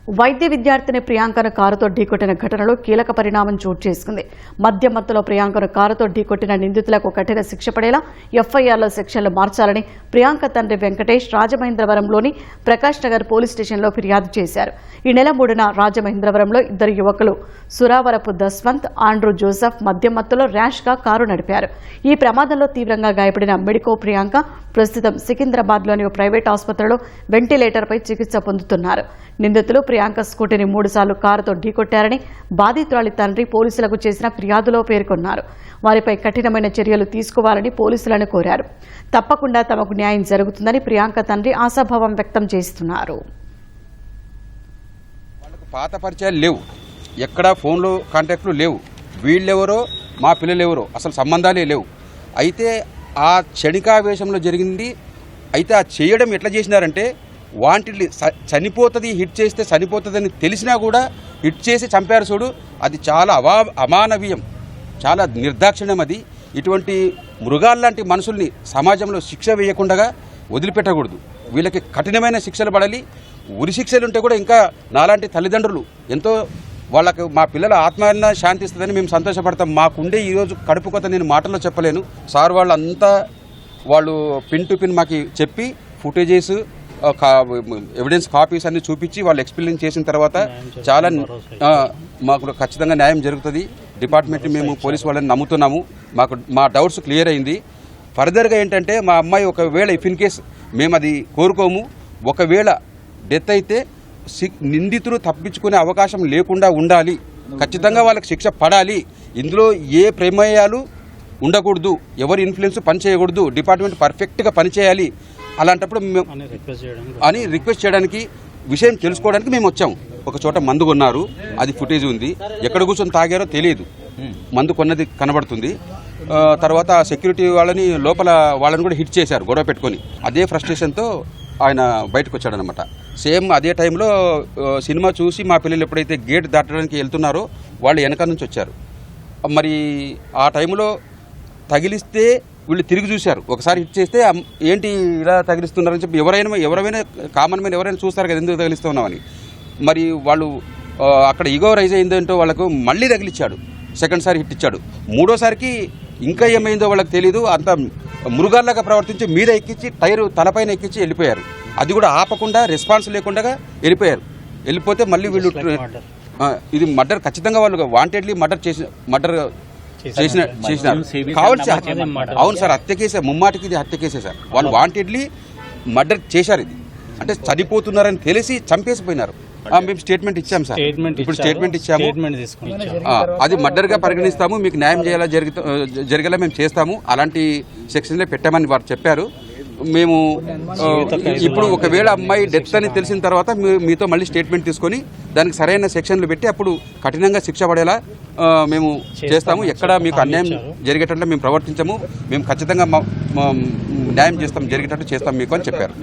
వైద్య విద్యార్థిని ప్రియాంకను కారుతో ఢీకొట్టిన ఘటనలో కీలక పరిణామం చోటు చేసుకుంది. మద్యం మత్తులో ప్రియాంకను కారుతో ఢీకొట్టిన నిందితులకు కఠిన శిక్ష పడేలా ఎఫ్ఐఆర్లో సెక్షన్లు మార్చాలని ప్రియాంక తండ్రి వెంకటేష్ రాజమహేంద్రవరంలోని ప్రకాష్ నగర్ పోలీస్ స్టేషన్లో ఫిర్యాదు చేశారు. ఈ నెల 3న రాజమహేంద్రవరంలో ఇద్దరు యువకులు సురావరపు దస్వంత్, ఆండ్రూ జోసెఫ్ మద్యం మత్తులో ర్యాష్గా కారు నడిపారు. ఈ ప్రమాదంలో తీవ్రంగా గాయపడిన మెడికో ప్రియాంక ప్రస్తుతం సికింద్రాబాద్లోని ప్రైవేట్ ఆసుపత్రిలో వెంటిలేటర్పై చికిత్స పొందుతున్నారు. నిందితులు ప్రియాంక స్కూటీని 3 సార్లు కారుతో ఢీకొట్టారని బాధితురాలి తండ్రి పోలీసులకు చేసిన ఫిర్యాదులో పేర్కొన్నారు. వారిపై కఠినమైన చర్యలు తీసుకోవాలని పోలీసులను కోరారు. తప్పకుండా తమకు న్యాయం జరుగుతుందని ప్రియాంక తండ్రి ఆశాభావం వ్యక్తం చేస్తున్నారు. పాత పరిచయాలు లేవు, ఎక్కడా ఫోన్లో కాంటాక్ట్లు లేవు, వీళ్ళెవరో మా పిల్లలెవరో అసలు సంబంధాలే లేవు. అయితే ఆ క్షణికావేశంలో జరిగింది. అయితే ఆ చేయడం ఎట్లా చేసినారంటే వాంటిల్ని చనిపోతుంది, హిట్ చేస్తే చనిపోతుందని తెలిసినా కూడా హిట్ చేసి చంపారు చూడు. అది చాలా అమానవీయం, చాలా నిర్దాక్షిణ్యం. అది ఇటువంటి మృగాల్లాంటి మనుషుల్ని సమాజంలో శిక్ష వేయకుండా వదిలిపెట్టకూడదు. వీళ్ళకి కఠినమైన శిక్షలు పడాలి. ఉరి శిక్షలు ఉంటే కూడా ఇంకా నాలాంటి తల్లిదండ్రులు ఎంతో వాళ్ళకు మా పిల్లల ఆత్మహత్య శాంతిస్తుందని మేము సంతోషపడతాం. మాకుండే ఈరోజు కడుపు కొత్త నేను మాటల్లో చెప్పలేను. సార్ వాళ్ళంతా వాళ్ళు పిన్ టు పిన్ మాకు చెప్పి ఫుటేజెస్ ఎవిడెన్స్ కాపీస్ అన్ని చూపించి వాళ్ళు ఎక్స్ప్లెయిన్ చేసిన తర్వాత చాలా మాకు ఖచ్చితంగా న్యాయం జరుగుతుంది. డిపార్ట్మెంట్ మేము పోలీసు వాళ్ళని నమ్ముతున్నాము. మా డౌట్స్ క్లియర్ అయింది. ఫర్దర్గా ఏంటంటే మా అమ్మాయి ఒకవేళ ఇఫ్ ఇన్ కేస్ మేము అది కోరుకోము, ఒకవేళ డెత్ అయితే నిందితులు తప్పించుకునే అవకాశం లేకుండా ఉండాలి. ఖచ్చితంగా వాళ్ళకి శిక్ష పడాలి. ఇందులో ఏ ప్రమేయాలు ఉండకూడదు, ఎవరి ఇన్ఫ్లుయెన్స్ పనిచేయకూడదు. డిపార్ట్మెంట్ పర్ఫెక్ట్గా పనిచేయాలి. అలాంటప్పుడు అని రిక్వెస్ట్ చేయడానికి, విషయం తెలుసుకోవడానికి మేము వచ్చాము. ఒక చోట మందు కొన్నారు, అది ఫుటేజ్ ఉంది. ఎక్కడ కూర్చొని తాగారో తెలియదు, మందు కొన్నది కనబడుతుంది. తర్వాత సెక్యూరిటీ వాళ్ళని లోపల వాళ్ళని కూడా హిట్ చేశారు గొడవ పెట్టుకొని. అదే ఫ్రస్ట్రేషన్తో ఆయన బయటకు వచ్చాడనమాట. సేమ్ అదే టైంలో సినిమా చూసి మా పిల్లలు ఎప్పుడైతే గేట్ దాటడానికి వెళ్తున్నారో వాళ్ళు వెనక నుంచి వచ్చారు. మరి ఆ టైంలో తగిలిస్తే వీళ్ళు తిరిగి చూశారు. ఒకసారి హిట్ చేస్తే ఏంటి ఇలా తగిలిస్తున్నారని చెప్పి ఎవరైనా కామన్ మ్యాన్ ఎవరైనా చూస్తారు కదా, ఎందుకు తగిలిస్తున్నామని. మరి వాళ్ళు అక్కడ ఈగో రైజ్ అయిందంటో వాళ్ళకు మళ్ళీ తగిలిచ్చాడు. సెకండ్ సారి హిట్ ఇచ్చాడు. మూడోసారికి ఇంకా ఏమైందో వాళ్ళకి తెలీదు. అంత మృగాల్లాగా ప్రవర్తించి మీద ఎక్కించి టైరు తలపైన ఎక్కించి వెళ్ళిపోయారు. అది కూడా ఆపకుండా రెస్పాన్స్ లేకుండా వెళ్ళిపోయారు. వెళ్ళిపోతే మళ్ళీ వీళ్ళు ఇది మర్డర్, ఖచ్చితంగా వాళ్ళు వాంటెడ్లీ మర్డర్ చేసినారు కావాల్సి. అవును సార్, హత్య కేసే, ముమ్మాటికి ఇది హత్య కేసే సార్. వాళ్ళు వాంటెడ్లీ మర్డర్ చేశారు. ఇది అంటే చనిపోతున్నారని తెలిసి చంపేసిపోయినారు. మేము స్టేట్మెంట్ ఇచ్చాము సార్. ఇప్పుడు స్టేట్మెంట్ ఇచ్చాము. అది మర్డర్గా పరిగణిస్తాము. మీకు న్యాయం జరిగేలా మేము చేస్తాము. అలాంటి సెక్షన్లే పెట్టామని వారు చెప్పారు. మేము ఇప్పుడు ఒకవేళ అమ్మాయి డెత్ అని తెలిసిన తర్వాత మీతో మళ్ళీ స్టేట్మెంట్ తీసుకొని దానికి సరైన సెక్షన్లు పెట్టి అప్పుడు కఠినంగా శిక్ష పడేలా మేము చేస్తాము. ఎక్కడ మీకు అన్యాయం జరిగేటట్లు మేము ప్రవర్తించము. మేము ఖచ్చితంగా న్యాయం చేస్తాం, జరిగేటట్టు చేస్తాం మీకు అని చెప్పారు.